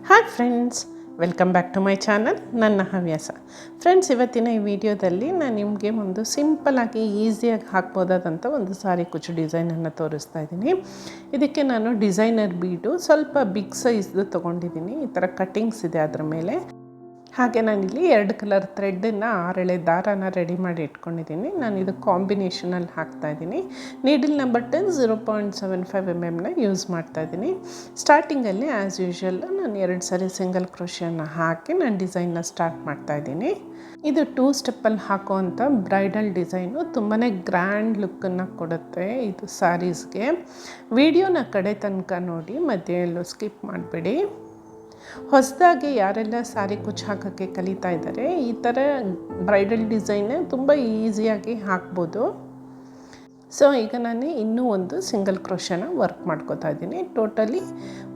Hi friends, welcome back to my channel. ನನ್ನ ಹವ್ಯಾಸ. Friends, ಇವತ್ತಿನ ಈ ವಿಡಿಯೋದಲ್ಲಿ ನಾನು ನಿಮಗೆ ಒಂದು ಸಿಂಪಲ್ಲಾಗಿ ಈಸಿಯಾಗಿ ಹಾಕ್ಬೋದಾದಂಥ ಒಂದು ಸಾರಿ ಕುಚ್ಚು ಡಿಸೈನನ್ನು ತೋರಿಸ್ತಾ ಇದ್ದೀನಿ. ಇದಕ್ಕೆ ನಾನು ಡಿಸೈನರ್ ಬೀಡು ಸ್ವಲ್ಪ ಬಿಗ್ ಸೈಜ್ದು ತೊಗೊಂಡಿದ್ದೀನಿ. ಈ ಥರ ಕಟ್ಟಿಂಗ್ಸ್ ಇದೆ ಅದರ ಮೇಲೆ. ಹಾಗೆ ನಾನಿಲ್ಲಿ 2 ಕಲರ್ ಥ್ರೆಡ್ಡನ್ನು 6 ಎಳೆ ದಾರನ ರೆಡಿ ಮಾಡಿ ಇಟ್ಕೊಂಡಿದ್ದೀನಿ. ನಾನು ಇದು ಕಾಂಬಿನೇಷನಲ್ಲಿ ಹಾಕ್ತಾಯಿದ್ದೀನಿ. ನೀಡಲ್ ನಂಬರ್ 10 0.75 mm ಯೂಸ್ ಮಾಡ್ತಾಯಿದ್ದೀನಿ. ಸ್ಟಾರ್ಟಿಂಗಲ್ಲಿ ಆ್ಯಸ್ ಯೂಶ್ವಲ್ ನಾನು 2 ಸರಿ ಸಿಂಗಲ್ ಕ್ರೋಶಿಯನ್ನು ಹಾಕಿ ನಾನು ಡಿಸೈನ್ನ ಸ್ಟಾರ್ಟ್ ಮಾಡ್ತಾಯಿದ್ದೀನಿ. ಇದು 2 ಸ್ಟೆಪ್ಪಲ್ಲಿ ಹಾಕುವಂಥ ಬ್ರೈಡಲ್ ಡಿಸೈನು ತುಂಬಾ ಗ್ರ್ಯಾಂಡ್ ಲುಕ್ಕನ್ನು ಕೊಡುತ್ತೆ ಇದು ಸ್ಯಾರೀಸ್ಗೆ. ವಿಡಿಯೋನ ಕಡೆ ತನಕ ನೋಡಿ, ಮಧ್ಯೆಯಲ್ಲೂ ಸ್ಕಿಪ್ ಮಾಡಬೇಡಿ. ಹೊಸದಾಗಿ ಯಾರೆಲ್ಲ ಸಾರಿ ಕುಚ್ಚು ಹಾಕೋಕ್ಕೆ ಕಲಿತಾ ಇದ್ದಾರೆ, ಈ ಥರ ಬ್ರೈಡಲ್ ಡಿಸೈನ್ ತುಂಬ ಈಸಿಯಾಗಿ ಹಾಕ್ಬೋದು. ಸೊ ಈಗ ನಾನು ಇನ್ನೂ ಒಂದು ಸಿಂಗಲ್ ಕ್ರೋಶನ ವರ್ಕ್ ಮಾಡ್ಕೋತಾ ಇದ್ದೀನಿ. ಟೋಟಲಿ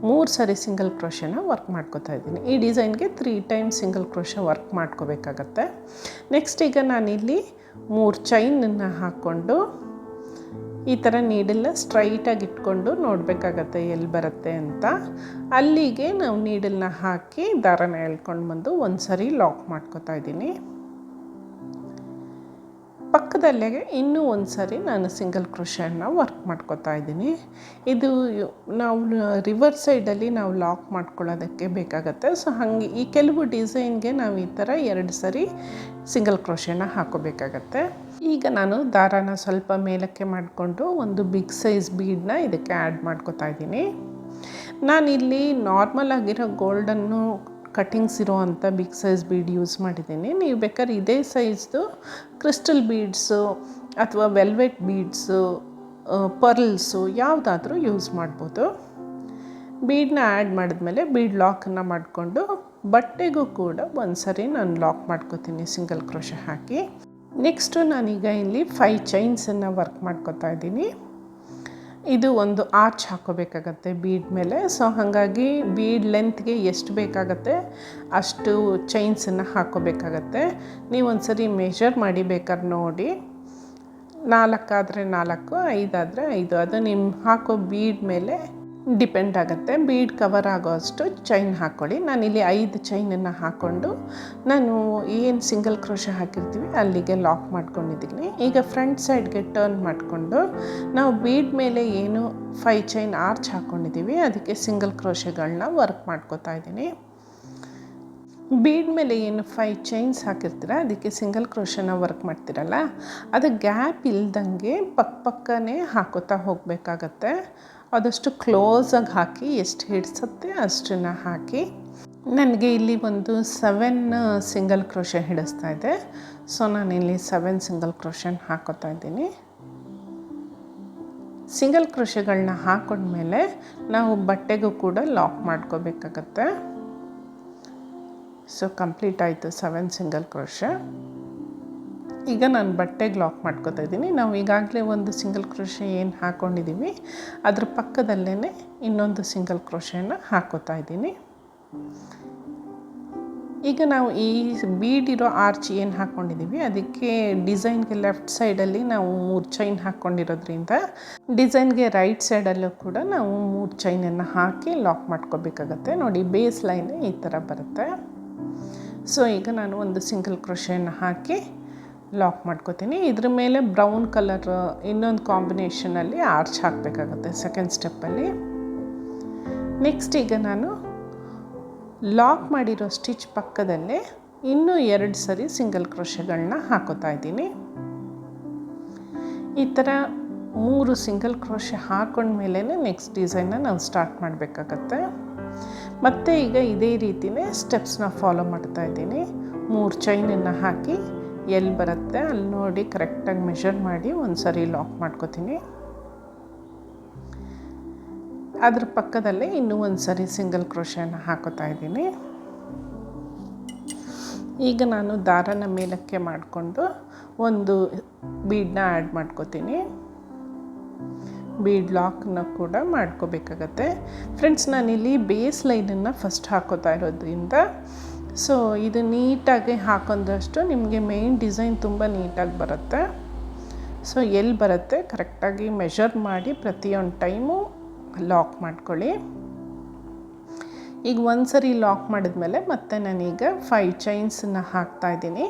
3 ಸರಿ ಸಿಂಗಲ್ ಕ್ರೋಶನ ವರ್ಕ್ ಮಾಡ್ಕೋತಾ ಇದ್ದೀನಿ. ಈ ಡಿಸೈನ್ಗೆ 3 ಟೈಮ್ಸ್ ಸಿಂಗಲ್ ಕ್ರೋಶ ವರ್ಕ್ ಮಾಡ್ಕೋಬೇಕಾಗತ್ತೆ. ನೆಕ್ಸ್ಟ್ ಈಗ ನಾನಿಲ್ಲಿ 3 ಚೈನನ್ನು ಹಾಕ್ಕೊಂಡು ಈ ಥರ ನೀಡಲ್ನ ಸ್ಟ್ರೈಟಾಗಿ ಇಟ್ಕೊಂಡು ನೋಡಬೇಕಾಗತ್ತೆ ಎಲ್ಲಿ ಬರುತ್ತೆ ಅಂತ. ಅಲ್ಲಿಗೆ ನಾವು ನೀಡಲ್ನ ಹಾಕಿ ದಾರನ ಎಳ್ಕೊಂಡು ಬಂದು ಒಂದು ಸರಿ ಲಾಕ್ ಮಾಡ್ಕೋತಾ ಇದ್ದೀನಿ. ಪಕ್ಕದಲ್ಲೇ ಇನ್ನೂ ಒಂದು ಸರಿ ನಾನು ಸಿಂಗಲ್ ಕ್ರೋಶನ ವರ್ಕ್ ಮಾಡ್ಕೋತಾ ಇದ್ದೀನಿ. ಇದು ನಾವು ರಿವರ್ಸ್ ಸೈಡಲ್ಲಿ ನಾವು ಲಾಕ್ ಮಾಡ್ಕೊಳ್ಳೋದಕ್ಕೆ ಬೇಕಾಗತ್ತೆ. ಸೊ ಹಾಗೆ ಈ ಕೆಲವು ಡಿಸೈನ್ಗೆ ನಾವು ಈ ಥರ 2 ಸರಿ ಸಿಂಗಲ್ ಕ್ರೋಶನ ಹಾಕೋಬೇಕಾಗತ್ತೆ. ಈಗ ನಾನು ದಾರಾನ ಸ್ವಲ್ಪ ಮೇಲಕ್ಕೆ ಮಾಡಿಕೊಂಡು ಒಂದು ಬಿಗ್ ಸೈಜ್ ಬೀಡನ್ನ ಇದಕ್ಕೆ ಆ್ಯಡ್ ಮಾಡ್ಕೋತಾ ಇದ್ದೀನಿ. ನಾನಿಲ್ಲಿ ನಾರ್ಮಲ್ ಆಗಿರೋ ಗೋಲ್ಡನ್ನು ಕಟ್ಟಿಂಗ್ಸ್ ಇರೋ ಅಂಥ ಬಿಗ್ ಸೈಜ್ ಬೀಡ್ ಯೂಸ್ ಮಾಡಿದ್ದೀನಿ. ನೀವು ಬೇಕಾದ್ರೆ ಇದೇ ಸೈಜ್ದು ಕ್ರಿಸ್ಟಲ್ ಬೀಡ್ಸು ಅಥವಾ ವೆಲ್ವೆಟ್ ಬೀಡ್ಸು, ಪರ್ಲ್ಸು ಯಾವುದಾದ್ರೂ ಯೂಸ್ ಮಾಡ್ಬೋದು. ಬೀಡನ್ನ ಆ್ಯಡ್ ಮಾಡಿದ್ಮೇಲೆ ಬೀಡ್ ಲಾಕನ್ನು ಮಾಡಿಕೊಂಡು ಬಟ್ಟೆಗೂ ಕೂಡ ಒಂದು ಸರಿ ನಾನು ಲಾಕ್ ಮಾಡ್ಕೋತೀನಿ ಸಿಂಗಲ್ ಕ್ರೋಶ ಹಾಕಿ. ನೆಕ್ಸ್ಟು ನಾನೀಗ ಇಲ್ಲಿ 5 ಚೈನ್ಸನ್ನು ವರ್ಕ್ ಮಾಡ್ಕೋತಾ ಇದ್ದೀನಿ. ಇದು ಒಂದು ಆರ್ಚ್ ಹಾಕೋಬೇಕಾಗತ್ತೆ ಬೀಡ್ ಮೇಲೆ. ಸೊ ಹಾಗಾಗಿ ಬೀಡ್ ಲೆಂತ್ಗೆ ಎಷ್ಟು ಬೇಕಾಗತ್ತೆ ಅಷ್ಟು ಚೈನ್ಸನ್ನು ಹಾಕೋಬೇಕಾಗತ್ತೆ. ನೀವು ಒಂದು ಸರಿ ಮೆಷರ್ ಮಾಡಿ ಬೇಕಾದ್ರೆ ನೋಡಿ. 4 ಆದರೆ 4, 5 ಆದರೆ 5, ಅದು ನಿಮ್ಮ ಹಾಕೋ ಬೀಡ್ ಮೇಲೆ ಡಿಪೆಂಡ್ ಆಗುತ್ತೆ. ಬೀಡ್ ಕವರ್ ಆಗೋ ಅಷ್ಟು ಚೈನ್ ಹಾಕ್ಕೊಳ್ಳಿ. ನಾನಿಲ್ಲಿ 5 ಚೈನನ್ನು ಹಾಕ್ಕೊಂಡು ನಾನು ಏನು ಸಿಂಗಲ್ ಕ್ರೋಶ ಹಾಕಿರ್ತೀವಿ ಅಲ್ಲಿಗೆ ಲಾಕ್ ಮಾಡ್ಕೊಂಡಿದ್ದೀನಿ. ಈಗ ಫ್ರಂಟ್ ಸೈಡ್ಗೆ ಟರ್ನ್ ಮಾಡಿಕೊಂಡು ನಾವು ಬೀಡ್ ಮೇಲೆ ಏನು 5 ಚೈನ್ ಆರ್ಚ್ ಹಾಕ್ಕೊಂಡಿದ್ದೀವಿ ಅದಕ್ಕೆ ಸಿಂಗಲ್ ಕ್ರೋಶಗಳನ್ನ ವರ್ಕ್ ಮಾಡ್ಕೋತಾ ಇದ್ದೀನಿ. ಬೀಡ್ ಮೇಲೆ ಏನು 5 ಚೈನ್ಸ್ ಹಾಕಿರ್ತೀರ ಅದಕ್ಕೆ ಸಿಂಗಲ್ ಕ್ರೋಶನ ವರ್ಕ್ ಮಾಡ್ತೀರಲ್ಲ, ಅದು ಗ್ಯಾಪ್ ಇಲ್ದಂಗೆ ಪಕ್ಕನೇ ಹಾಕೋತಾ ಹೋಗಬೇಕಾಗತ್ತೆ. ಆದಷ್ಟು ಕ್ಲೋಸಾಗಿ ಹಾಕಿ, ಎಷ್ಟು ಹಿಡಿಸುತ್ತೆ ಅಷ್ಟನ್ನು ಹಾಕಿ. ನನಗೆ ಇಲ್ಲಿ ಒಂದು 7 ಸಿಂಗಲ್ ಕ್ರೋಶ ಹಿಡಿಸ್ತಾ ಇದೆ. ಸೊ ನಾನಿಲ್ಲಿ 7 ಸಿಂಗಲ್ ಕ್ರೋಶನ ಹಾಕೋತಾ ಇದ್ದೀನಿ. ಸಿಂಗಲ್ ಕ್ರೋಶಗಳನ್ನ ಹಾಕೊಂಡ್ಮೇಲೆ ನಾವು ಬಟ್ಟೆಗೂ ಕೂಡ ಲಾಕ್ ಮಾಡ್ಕೋಬೇಕಾಗತ್ತೆ. ಸೊ ಕಂಪ್ಲೀಟ್ ಆಯಿತು 7 ಸಿಂಗಲ್ ಕ್ರೋಶ. ಈಗ ನಾನು ಬಟ್ಟೆಗೆ ಲಾಕ್ ಮಾಡ್ಕೋತಾ ಇದ್ದೀನಿ. ನಾವು ಈಗಾಗಲೇ ಒಂದು ಸಿಂಗಲ್ ಕ್ರೋಶ ಏನು ಹಾಕ್ಕೊಂಡಿದ್ದೀವಿ ಅದ್ರ ಪಕ್ಕದಲ್ಲೇ ಇನ್ನೊಂದು ಸಿಂಗಲ್ ಕ್ರೋಶನ ಹಾಕೋತಾ ಇದ್ದೀನಿ. ಈಗ ನಾವು ಈ ಬೀಡಿರೋ ಆರ್ಚ್ ಏನು ಹಾಕ್ಕೊಂಡಿದ್ದೀವಿ ಅದಕ್ಕೆ ಡಿಸೈನ್ಗೆ ಲೆಫ್ಟ್ ಸೈಡಲ್ಲಿ ನಾವು 3 ಚೈನ್ ಹಾಕ್ಕೊಂಡಿರೋದ್ರಿಂದ ಡಿಸೈನ್ಗೆ ರೈಟ್ ಸೈಡಲ್ಲೂ ಕೂಡ ನಾವು 3 ಚೈನನ್ನು ಹಾಕಿ ಲಾಕ್ ಮಾಡ್ಕೋಬೇಕಾಗತ್ತೆ. ನೋಡಿ, ಬೇಸ್ ಲೈನ್ ಈ ಥರ ಬರುತ್ತೆ. ಸೊ ಈಗ ನಾನು ಒಂದು ಸಿಂಗಲ್ ಕ್ರೋಶನ ಹಾಕಿ ಲಾಕ್ ಮಾಡ್ಕೋತೀನಿ. ಇದ್ರ ಮೇಲೆ ಬ್ರೌನ್ ಕಲರ್ ಇನ್ನೊಂದು ಕಾಂಬಿನೇಷನಲ್ಲಿ ಆರ್ಚ್ ಹಾಕಬೇಕಾಗುತ್ತೆ ಸೆಕೆಂಡ್ ಸ್ಟೆಪ್ಪಲ್ಲಿ. ನೆಕ್ಸ್ಟ್ ಈಗ ನಾನು ಲಾಕ್ ಮಾಡಿರೋ ಸ್ಟಿಚ್ ಪಕ್ಕದಲ್ಲೇ ಇನ್ನೂ 2 ಸರಿ ಸಿಂಗಲ್ ಕ್ರೋಶಗಳನ್ನ ಹಾಕೋತಾ ಇದ್ದೀನಿ. ಈ ಥರ 3 ಸಿಂಗಲ್ ಕ್ರೋಶ ಹಾಕೊಂಡ್ಮೇಲೆ ನೆಕ್ಸ್ಟ್ ಡಿಸೈನ್ನ ನಾವು ಸ್ಟಾರ್ಟ್ ಮಾಡಬೇಕಾಗತ್ತೆ. ಮತ್ತು ಈಗ ಇದೇ ರೀತಿಯೇ ಸ್ಟೆಪ್ಸ್ನ ಫಾಲೋ ಮಾಡ್ತಾ ಇದ್ದೀನಿ. 3 ಚೈನನ್ನು ಹಾಕಿ ಎಲ್ಲಿ ಬರುತ್ತೆ ಅಲ್ಲಿ ನೋಡಿ ಕರೆಕ್ಟಾಗಿ ಮೆಷರ್ ಮಾಡಿ ಒಂದು ಸರಿ ಲಾಕ್ ಮಾಡ್ಕೋತೀನಿ. ಅದ್ರ ಪಕ್ಕದಲ್ಲೇ ಇನ್ನೂ ಒಂದು ಸರಿ ಸಿಂಗಲ್ ಕ್ರೋಶನ ಹಾಕೋತಾ ಇದ್ದೀನಿ. ಈಗ ನಾನು ದಾರನ ಮೇಲಕ್ಕೆ ಮಾಡಿಕೊಂಡು ಒಂದು ಬೀಡನ್ನ ಆ್ಯಡ್ ಮಾಡ್ಕೋತೀನಿ. ಬೀಡ್ ಲಾಕ್ನ ಕೂಡ ಮಾಡ್ಕೋಬೇಕಾಗತ್ತೆ. ಫ್ರೆಂಡ್ಸ್, ನಾನಿಲ್ಲಿ ಬೇಸ್ ಲೈನನ್ನು ಫಸ್ಟ್ ಹಾಕೋತಾ ಇರೋದ್ರಿಂದ ಸೊ ಇದು ನೀಟಾಗಿ ಹಾಕೊಂಡಷ್ಟು ನಿಮಗೆ ಮೇನ್ ಡಿಸೈನ್ ತುಂಬ ನೀಟಾಗಿ ಬರುತ್ತೆ. ಸೊ ಎಲ್ಲಿ ಬರುತ್ತೆ ಕರೆಕ್ಟಾಗಿ ಮೆಷರ್ ಮಾಡಿ ಪ್ರತಿಯೊಂದು ಟೈಮು ಲಾಕ್ ಮಾಡ್ಕೊಳ್ಳಿ. ಈಗ ಒಂದು ಸರಿ ಲಾಕ್ ಮಾಡಿದ್ಮೇಲೆ ಮತ್ತೆ ನಾನೀಗ 5 ಚೈನ್ಸನ್ನ ಹಾಕ್ತಾಯಿದ್ದೀನಿ.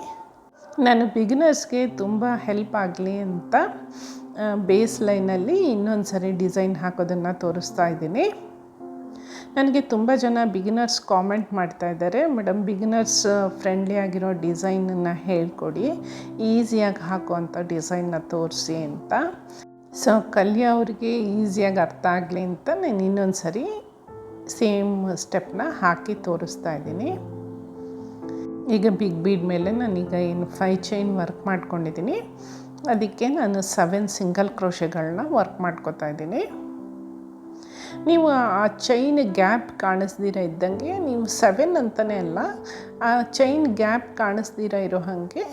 ನಾನು ಬಿಗಿನರ್ಸ್ಗೆ ತುಂಬ ಹೆಲ್ಪ್ ಆಗಲಿ ಅಂತ ಬೇಸ್ ಲೈನಲ್ಲಿ ಇನ್ನೊಂದು ಸರಿ ಡಿಸೈನ್ ಹಾಕೋದನ್ನು ತೋರಿಸ್ತಾ ಇದ್ದೀನಿ. ನನಗೆ ತುಂಬ ಜನ ಬಿಗಿನರ್ಸ್ ಕಾಮೆಂಟ್ ಮಾಡ್ತಾ ಇದ್ದಾರೆ, ಮೇಡಮ್ ಬಿಗಿನರ್ಸ್ ಫ್ರೆಂಡ್ಲಿ ಆಗಿರೋ ಡಿಸೈನನ್ನು ಹೇಳ್ಕೊಡಿ, ಈಸಿಯಾಗಿ ಹಾಕುವಂಥ ಡಿಸೈನ್ನ ತೋರಿಸಿ ಅಂತ. ಸೊ ಕಲಿಯೋವ್ರಿಗೆ ಈಸಿಯಾಗಿ ಅರ್ಥ ಆಗಲಿ ಅಂತ ನಾನು ಇನ್ನೊಂದು ಸರಿ ಸೇಮ್ ಸ್ಟೆಪ್ನ ಹಾಕಿ ತೋರಿಸ್ತಾ ಇದ್ದೀನಿ. ಈಗ ಬಿಗ್ ಬೀಡ್ ಮೇಲೆ ನಾನೀಗ ಏನು 5 ಚೈನ್ ವರ್ಕ್ ಮಾಡ್ಕೊಂಡಿದ್ದೀನಿ, ಅದಕ್ಕೆ ನಾನು 7 ಸಿಂಗಲ್ ಕ್ರೋಶೆಗಳನ್ನ ವರ್ಕ್ ಮಾಡ್ಕೊತಾ ಇದ್ದೀನಿ. ನೀವು ಆ ಚೈನ್ ಗ್ಯಾಪ್ ಕಾಣಿಸ್ದಿರ ಇದ್ದಂಗೆ, ನೀವು 7 ಅಂತಲೇ ಅಲ್ಲ, ಆ ಚೈನ್ ಗ್ಯಾಪ್ ಕಾಣಿಸ್ದಿರ ಇರೋ ಹಾಗೆ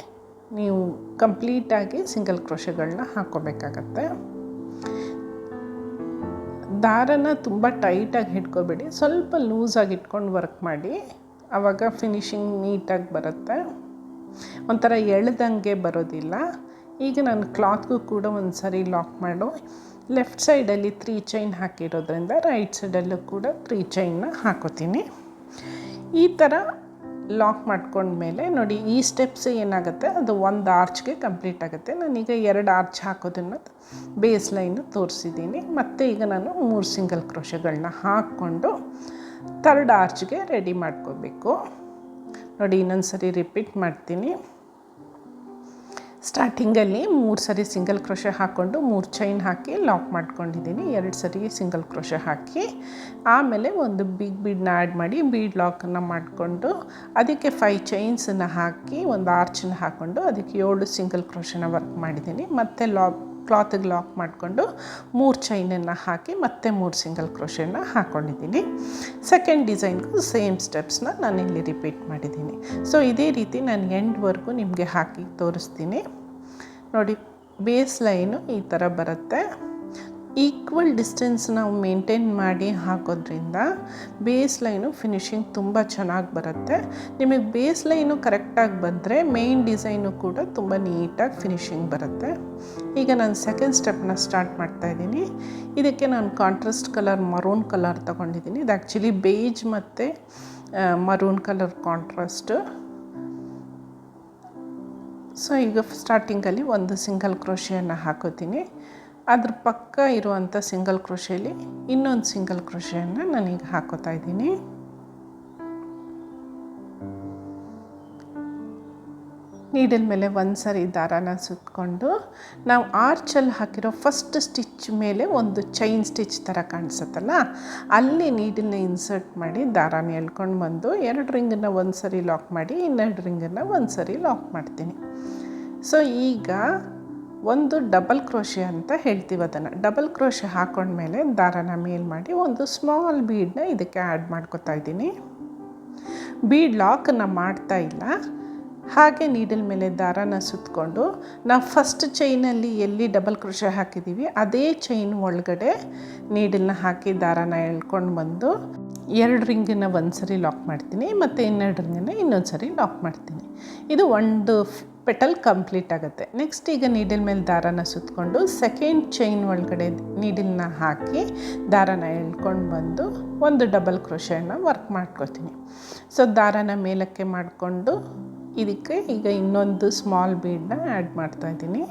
ನೀವು ಕಂಪ್ಲೀಟಾಗಿ ಸಿಂಗಲ್ ಕ್ರೋಶೆಗಳನ್ನ ಹಾಕ್ಕೋಬೇಕಾಗತ್ತೆ. ದಾರನ ತುಂಬ ಟೈಟಾಗಿ ಹಿಡ್ಕೊಬೇಡಿ, ಸ್ವಲ್ಪ ಲೂಸಾಗಿ ಇಟ್ಕೊಂಡು ವರ್ಕ್ ಮಾಡಿ, ಆವಾಗ ಫಿನಿಶಿಂಗ್ ನೀಟಾಗಿ ಬರುತ್ತೆ, ಒಂಥರ ಎಳೆದಂಗೆ ಬರೋದಿಲ್ಲ. ಈಗ ನಾನು ಕ್ಲಾತ್ಗೂ ಕೂಡ ಒಂದು ಸರಿ ಲಾಕ್ ಮಾಡು, ಲೆಫ್ಟ್ ಸೈಡಲ್ಲಿ 3 ಚೈನ್ ಹಾಕಿರೋದ್ರಿಂದ ರೈಟ್ ಸೈಡಲ್ಲೂ ಕೂಡ 3 ಚೈನ್ನ ಹಾಕೋತೀನಿ. ಈ ಥರ ಲಾಕ್ ಮಾಡ್ಕೊಂಡ್ಮೇಲೆ ನೋಡಿ, ಈ ಸ್ಟೆಪ್ಸ್ ಏನಾಗುತ್ತೆ ಅದು ಒಂದು ಆರ್ಚ್ಗೆ ಕಂಪ್ಲೀಟ್ ಆಗುತ್ತೆ. ನಾನೀಗ 2 ಆರ್ಚ್ ಹಾಕೋದನ್ನು ಬೇಸ್ ಲೈನು ತೋರಿಸಿದ್ದೀನಿ. ಮತ್ತು ಈಗ ನಾನು 3 ಸಿಂಗಲ್ ಕ್ರೋಶೆಗಳನ್ನ ಹಾಕ್ಕೊಂಡು 3rd ಆರ್ಚ್ಗೆ ರೆಡಿ ಮಾಡ್ಕೋಬೇಕು. ನೋಡಿ ಇನ್ನೊಂದು ಸರಿ ರಿಪೀಟ್ ಮಾಡ್ತೀನಿ. ಸ್ಟಾರ್ಟಿಂಗಲ್ಲಿ 3 ಸರಿ ಸಿಂಗಲ್ ಕ್ರೋಶೆ ಹಾಕ್ಕೊಂಡು 3 ಚೈನ್ ಹಾಕಿ ಲಾಕ್ ಮಾಡ್ಕೊಂಡಿದ್ದೀನಿ. 2 ಸರಿ ಸಿಂಗಲ್ ಕ್ರೋಶೆ ಹಾಕಿ ಆಮೇಲೆ ಒಂದು ಬಿಗ್ ಬೀಡನ್ನ ಆ್ಯಡ್ ಮಾಡಿ ಬೀಡ್ ಲಾಕನ್ನು ಮಾಡಿಕೊಂಡು ಅದಕ್ಕೆ 5 ಚೈನ್ಸನ್ನು ಹಾಕಿ ಒಂದು ಆರ್ಚನ್ನ ಹಾಕ್ಕೊಂಡು ಅದಕ್ಕೆ 7 ಸಿಂಗಲ್ ಕ್ರೋಶೆನ ವರ್ಕ್ ಮಾಡಿದ್ದೀನಿ. ಮತ್ತು ಕ್ಲಾತಿಗೆ ಲಾಕ್ ಮಾಡಿಕೊಂಡು 3 ಚೈನನ್ನು ಹಾಕಿ ಮತ್ತೆ 3 ಸಿಂಗಲ್ ಕ್ರೋಶೆನ ಹಾಕ್ಕೊಂಡಿದ್ದೀನಿ. ಸೆಕೆಂಡ್ ಡಿಸೈನ್ಗೂ ಸೇಮ್ ಸ್ಟೆಪ್ಸ್ನ ನಾನಿಲ್ಲಿ ರಿಪೀಟ್ ಮಾಡಿದ್ದೀನಿ. ಸೊ ಇದೇ ರೀತಿ ನಾನು ಎಂಡ್ವರೆಗೂ ನಿಮಗೆ ಹಾಕಿ ತೋರಿಸ್ತೀನಿ. ನೋಡಿ ಬೇಸ್ ಲೈನು ಈ ಥರ ಬರುತ್ತೆ. ಈಕ್ವಲ್ ಡಿಸ್ಟೆನ್ಸ್ ನಾವು ಮೇಂಟೈನ್ ಮಾಡಿ ಹಾಕೋದ್ರಿಂದ ಬೇಸ್ ಲೈನು ಫಿನಿಶಿಂಗ್ ತುಂಬ ಚೆನ್ನಾಗಿ ಬರುತ್ತೆ. ನಿಮಗೆ ಬೇಸ್ ಲೈನು ಕರೆಕ್ಟಾಗಿ ಬಂದರೆ ಮೇನ್ ಡಿಸೈನು ಕೂಡ ತುಂಬ ನೀಟಾಗಿ ಫಿನಿಶಿಂಗ್ ಬರುತ್ತೆ. ಈಗ ನಾನು ಸೆಕೆಂಡ್ ಸ್ಟೆಪ್ನ ಸ್ಟಾರ್ಟ್ ಮಾಡ್ತಾಯಿದ್ದೀನಿ. ಇದಕ್ಕೆ ನಾನು ಕಾಂಟ್ರಾಸ್ಟ್ ಕಲರ್ ಮರೂನ್ ಕಲರ್ ತೊಗೊಂಡಿದ್ದೀನಿ. ಇದು ಆ್ಯಕ್ಚುಲಿ ಬೇಜ್ ಮತ್ತು ಮರೂನ್ ಕಲರ್ ಕಾಂಟ್ರಾಸ್ಟು. ಸೊ ಈಗ ಸ್ಟಾರ್ಟಿಂಗಲ್ಲಿ ಒಂದು ಸಿಂಗಲ್ ಕ್ರೋಶೆಯನ್ನು ಹಾಕೋತೀನಿ. ಅದ್ರ ಪಕ್ಕ ಇರುವಂಥ ಸಿಂಗಲ್ ಕ್ರೋಶೆಯಲ್ಲಿ ಇನ್ನೊಂದು ಸಿಂಗಲ್ ಕ್ರೋಶೆಯನ್ನು ನಾನೀಗ ಹಾಕೋತಾ ಇದ್ದೀನಿ. ನೀಡಲ್ ಮೇಲೆ ಒಂದು ಸರಿ ದಾರಾನ ಸುತ್ತಕೊಂಡು ನಾವು ಆರ್ಚಲ್ಲಿ ಹಾಕಿರೋ ಫಸ್ಟ್ ಸ್ಟಿಚ್ ಮೇಲೆ ಒಂದು ಚೈನ್ ಸ್ಟಿಚ್ ಥರ ಕಾಣಿಸುತ್ತಲ್ಲ, ಅಲ್ಲಿ ನೀಡಲ್ನ ಇನ್ಸರ್ಟ್ ಮಾಡಿ ದಾರಾನ ಎಳ್ಕೊಂಡು ಬಂದು 2 ರಿಂಗನ್ನು ಒಂದು ಸರಿ ಲಾಕ್ ಮಾಡಿ 2 ರಿಂಗನ್ನು ಒಂದು ಸರಿ ಲಾಕ್ ಮಾಡ್ತೀನಿ. ಸೊ ಈಗ ಒಂದು ಡಬಲ್ ಕ್ರೋಶೆ ಅಂತ ಹೇಳ್ತೀವಿ, ಅದನ್ನು ಡಬಲ್ ಕ್ರೋಶೆ ಹಾಕೊಂಡ್ಮೇಲೆ ದಾರಾನ ಮೇಲ್ ಮಾಡಿ ಒಂದು ಸ್ಮಾಲ್ ಬೀಡನ್ನ ಇದಕ್ಕೆ ಆ್ಯಡ್ ಮಾಡ್ಕೊತಾ ಇದ್ದೀನಿ. ಬೀಡ್ ಲಾಕನ್ನು ಮಾಡ್ತಾ ಇಲ್ಲ, ಹಾಗೆ ನೀಡಲ್ ಮೇಲೆ ದಾರಾನ ಸುತ್ತಕೊಂಡು ನಾವು ಫಸ್ಟ್ ಚೈನಲ್ಲಿ ಎಲ್ಲಿ ಡಬಲ್ ಕ್ರೋಶೆ ಹಾಕಿದ್ದೀವಿ ಅದೇ ಚೈನ್ ಒಳಗಡೆ ನೀಡಲ್ನ ಹಾಕಿ ದಾರಾನ ಎಳ್ಕೊಂಡು ಬಂದು 2 ರಿಂಗನ್ನು ಒಂದು ಸರಿ ಲಾಕ್ ಮಾಡ್ತೀನಿ ಮತ್ತು 2 ರಿಂಗನ್ನು ಇನ್ನೊಂದು ಸರಿ ಲಾಕ್ ಮಾಡ್ತೀನಿ. ಇದು ಒಂದು ಪೆಟಲ್ ಕಂಪ್ಲೀಟ್ ಆಗುತ್ತೆ. ನೆಕ್ಸ್ಟ್ ಈಗ ನೀಡಲ್ ಮೇಲೆ ದಾರಾನ ಸುತ್ತಕೊಂಡು ಸೆಕೆಂಡ್ ಚೈನ್ ಒಳಗಡೆ ನೀಡಲ್ನ ಹಾಕಿ ದಾರಾನ ಎಳ್ಕೊಂಡು ಬಂದು ಒಂದು ಡಬಲ್ ಕ್ರೋಶೆಯನ್ನು ವರ್ಕ್ ಮಾಡ್ಕೊತೀನಿ. ಸೊ ದಾರಾನ ಮೇಲಕ್ಕೆ ಮಾಡಿಕೊಂಡು ಇದಕ್ಕೆ ಈಗ ಇನ್ನೊಂದು ಸ್ಮಾಲ್ ಬೀಡನ್ನ ಆ್ಯಡ್ ಮಾಡ್ತಾಯಿದ್ದೀನಿ.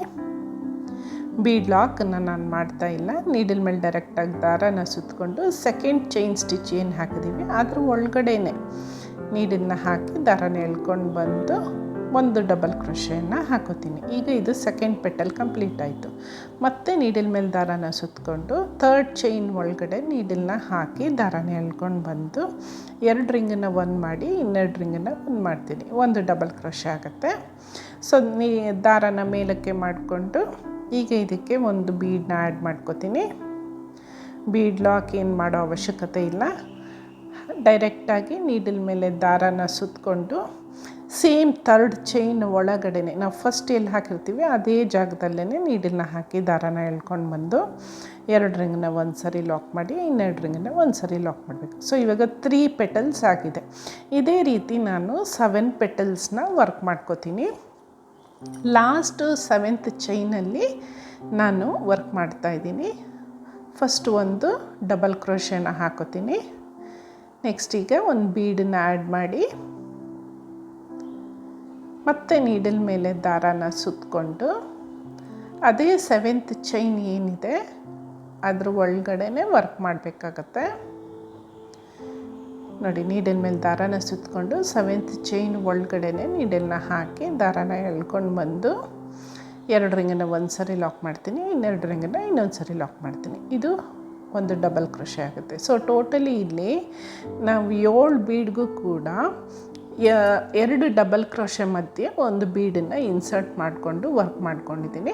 ಬೀಡ್ ಲಾಕನ್ನು ನಾನು ಮಾಡ್ತಾ ಇಲ್ಲ, ನೀಡಲ್ ಮೇಲೆ ಡೈರೆಕ್ಟಾಗಿ ದಾರಾನ ಸುತ್ತಕೊಂಡು ಸೆಕೆಂಡ್ ಚೈನ್ ಸ್ಟಿಚ್ ಏನು ಹಾಕಿದ್ದೀವಿ ಅದ್ರ ಒಳಗಡೆನೆ ನೀಡಲ್ನ ಹಾಕಿ ದಾರಾನ ಎಳ್ಕೊಂಡು ಬಂದು ಒಂದು ಡಬಲ್ ಕ್ರೋಶೆಯನ್ನು ಹಾಕೋತೀನಿ. ಈಗ ಇದು ಸೆಕೆಂಡ್ ಪೆಟಲ್ ಕಂಪ್ಲೀಟ್ ಆಯಿತು. ಮತ್ತು ನೀಡಲ್ ಮೇಲೆ ದಾರಾನ ಸುತ್ತಕೊಂಡು 3rd ಚೈನ್ ಒಳಗಡೆ ನೀಡಲ್ನ ಹಾಕಿ ದಾರಾನ ಎಳ್ಕೊಂಡು ಬಂದು 2 ರಿಂಗನ್ನು ಒಂದು ಮಾಡಿ 2 ರಿಂಗನ್ನು ಒಂದು ಮಾಡ್ತೀನಿ, ಒಂದು ಡಬಲ್ ಕ್ರೋಶೆ ಆಗುತ್ತೆ. ಸೊ ದಾರಾನ ಮೇಲಕ್ಕೆ ಮಾಡಿಕೊಂಡು ಈಗ ಇದಕ್ಕೆ ಒಂದು ಬೀಡನ್ನ ಆ್ಯಡ್ ಮಾಡ್ಕೋತೀನಿ. ಬೀಡ್ ಲಾಕ್ ಏನು ಮಾಡೋ ಅವಶ್ಯಕತೆ ಇಲ್ಲ, ಡೈರೆಕ್ಟಾಗಿ ನೀಡಲ್ ಮೇಲೆ ದಾರಾನ ಸುತ್ತಕೊಂಡು ಸೇಮ್ 3rd ಚೈನ್ ಒಳಗಡೆ ನಾವು ಫಸ್ಟ್ ಎಲ್ಲಿ ಹಾಕಿರ್ತೀವಿ ಅದೇ ಜಾಗದಲ್ಲೇ ನೀಡಲ್ನ ಹಾಕಿ ದಾರಾನ ಎಳ್ಕೊಂಡು ಬಂದು 2 ರಿಂಗನ್ನ ಒಂದು ಸರಿ ಲಾಕ್ ಮಾಡಿ 2 ರಿಂಗನ್ನ ಒಂದು ಸರಿ ಲಾಕ್ ಮಾಡಬೇಕು. ಸೊ ಇವಾಗ 3 ಪೆಟಲ್ಸ್ ಆಗಿದೆ. ಇದೇ ರೀತಿ ನಾನು 7 ಪೆಟಲ್ಸ್ನ ವರ್ಕ್ ಮಾಡ್ಕೋತೀನಿ. ಲಾಸ್ಟ್ 7th ಚೈನಲ್ಲಿ ನಾನು ವರ್ಕ್ ಮಾಡ್ತಾಯಿದ್ದೀನಿ. ಫಸ್ಟ್ ಒಂದು ಡಬಲ್ ಕ್ರೋಶೆನ ಹಾಕೋತೀನಿ, ನೆಕ್ಸ್ಟ್ ಈಗ ಒಂದು ಬೀಡನ್ನ ಆ್ಯಡ್ ಮಾಡಿ ಮತ್ತೆ ನೀಡಲ್ ಮೇಲೆ ದಾರಾನ ಸುತ್ತಕೊಂಡು ಅದೇ 7th ಚೈನ್ ಏನಿದೆ ಅದ್ರ ಒಳಗಡೆನೆ ವರ್ಕ್ ಮಾಡಬೇಕಾಗತ್ತೆ. ನೋಡಿ, ನೀಡಲ್ ಮೇಲೆ ದಾರಾನ ಸುತ್ತಕೊಂಡು 7th ಚೈನ್ ಒಳಗಡೆನೆ ನೀಡಲ್ನ ಹಾಕಿ ದಾರಾನ ಎಳ್ಕೊಂಡು ಬಂದು 2 ರಿಂಗನ್ನು ಒಂದು ಸರಿ ಲಾಕ್ ಮಾಡ್ತೀನಿ, ಇನ್ನೆರಡು ರಿಂಗನ್ನು ಇನ್ನೊಂದು ಸರಿ ಲಾಕ್ ಮಾಡ್ತೀನಿ. ಇದು ಒಂದು ಡಬಲ್ ಕ್ರೋಶೆ ಆಗುತ್ತೆ. ಸೊ ಟೋಟಲಿ ಇಲ್ಲಿ ನಾವು 7 ಬೀಡ್ಗೂ ಕೂಡ 2 ಡಬಲ್ ಕ್ರೋಶೆ ಮಧ್ಯೆ ಒಂದು ಬೀಡನ್ನು ಇನ್ಸರ್ಟ್ ಮಾಡಿಕೊಂಡು ವರ್ಕ್ ಮಾಡ್ಕೊಂಡಿದ್ದೀನಿ.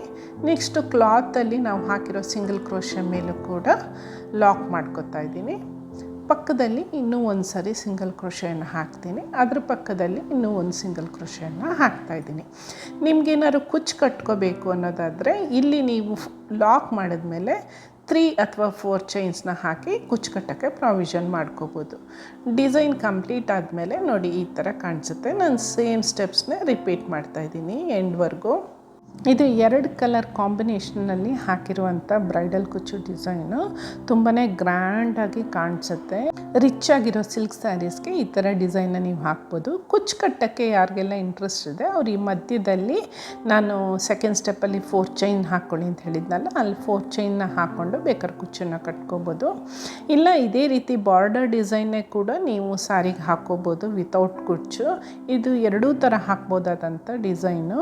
ನೆಕ್ಸ್ಟು ಕ್ಲಾತಲ್ಲಿ ನಾವು ಹಾಕಿರೋ ಸಿಂಗಲ್ ಕ್ರೋಶೆ ಮೇಲೂ ಕೂಡ ಲಾಕ್ ಮಾಡ್ಕೊತಾ ಇದ್ದೀನಿ. ಪಕ್ಕದಲ್ಲಿ ಇನ್ನೂ ಒಂದು ಸರಿ ಸಿಂಗಲ್ ಕ್ರೋಶೆಯನ್ನು ಹಾಕ್ತೀನಿ, ಅದ್ರ ಪಕ್ಕದಲ್ಲಿ ಇನ್ನೂ ಒಂದು ಸಿಂಗಲ್ ಕ್ರೋಶೆಯನ್ನು ಹಾಕ್ತಾಯಿದ್ದೀನಿ. ನಿಮಗೇನಾದ್ರು ಕುಚ್ಚು ಕಟ್ಕೋಬೇಕು ಅನ್ನೋದಾದರೆ ಇಲ್ಲಿ ನೀವು ಲಾಕ್ ಮಾಡಿದ್ಮೇಲೆ 3 ಅಥವಾ 4 ಚೈನ್ಸ್ನ ಹಾಕಿ ಕುಚ್ಚು ಕಟ್ಟೋಕ್ಕೆ ಪ್ರಾವಿಷನ್ ಮಾಡ್ಕೋಬೋದು. ಡಿಸೈನ್ ಕಂಪ್ಲೀಟ್ ಆದಮೇಲೆ ನೋಡಿ ಈ ಥರ ಕಾಣಿಸುತ್ತೆ. ನಾನು ಸೇಮ್ ಸ್ಟೆಪ್ಸ್ನ ರಿಪೀಟ್ ಮಾಡ್ತಾಯಿದ್ದೀನಿ ಎಂಡ್ವರೆಗೂ. ಇದು 2 ಕಲರ್ ಕಾಂಬಿನೇಷನ್ನಲ್ಲಿ ಹಾಕಿರುವಂಥ ಬ್ರೈಡಲ್ ಕುಚ್ಚು ಡಿಸೈನು ತುಂಬಾ ಗ್ರ್ಯಾಂಡಾಗಿ ಕಾಣಿಸುತ್ತೆ. ರಿಚ್ ಆಗಿರೋ ಸಿಲ್ಕ್ ಸ್ಯಾರೀಸ್ಗೆ ಈ ಥರ ಡಿಸೈನ್ನ ನೀವು ಹಾಕ್ಬೋದು. ಕುಚ್ಚು ಕಟ್ಟೋಕ್ಕೆ ಯಾರಿಗೆಲ್ಲ ಇಂಟ್ರೆಸ್ಟ್ ಇದೆ ಅವ್ರು ಈ ಮಧ್ಯದಲ್ಲಿ ನಾನು ಸೆಕೆಂಡ್ ಸ್ಟೆಪ್ಪಲ್ಲಿ 4 ಚೈನ್ ಹಾಕ್ಕೊಳ್ಳಿ ಅಂತ ಹೇಳಿದ್ನಲ್ಲ, ಅಲ್ಲಿ 4 ಚೈನ್ನ ಹಾಕ್ಕೊಂಡು ಬೇಕಾದ್ರೆ ಕುಚ್ಚನ್ನು ಕಟ್ಕೋಬೋದು. ಇಲ್ಲ ಇದೇ ರೀತಿ ಬಾರ್ಡರ್ ಡಿಸೈನ್ನೇ ಕೂಡ ನೀವು ಸ್ಯಾರಿಗೆ ಹಾಕ್ಕೋಬೋದು ವಿತೌಟ್ ಕುಚ್ಚು. ಇದು ಎರಡೂ ಥರ ಹಾಕ್ಬೋದಾದಂಥ ಡಿಸೈನು.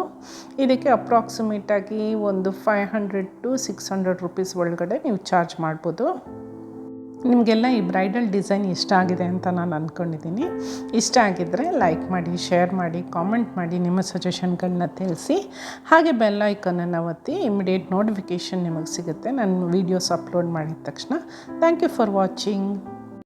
ಇದಕ್ಕೆ ಅಪ್ರಾಕ್ಸಿಮೇಟಾಗಿ ಒಂದು 500 to 600 ರುಪೀಸ್ ಒಳಗಡೆ ನೀವು ಚಾರ್ಜ್ ಮಾಡ್ಬೋದು. ನಿಮಗೆಲ್ಲ ಈ ಬ್ರೈಡಲ್ ಡಿಸೈನ್ ಇಷ್ಟ ಆಗಿದೆ ಅಂತ ನಾನು ಅಂದ್ಕೊಂಡಿದ್ದೀನಿ. ಇಷ್ಟ ಆಗಿದ್ದರೆ ಲೈಕ್ ಮಾಡಿ, ಶೇರ್ ಮಾಡಿ, ಕಾಮೆಂಟ್ ಮಾಡಿ, ನಿಮ್ಮ ಸಜೆಷನ್ಗಳನ್ನ ತಿಳಿಸಿ. ಹಾಗೆ ಬೆಲ್ ಐಕಾನನ್ನು ಒತ್ತಿ ಇಮಿಡಿಯೇಟ್ ನೋಟಿಫಿಕೇಷನ್ ನಿಮಗೆ ಸಿಗುತ್ತೆ ನಾನು ವೀಡಿಯೋಸ್ ಅಪ್ಲೋಡ್ ಮಾಡಿದ ತಕ್ಷಣ. Thank you for watching.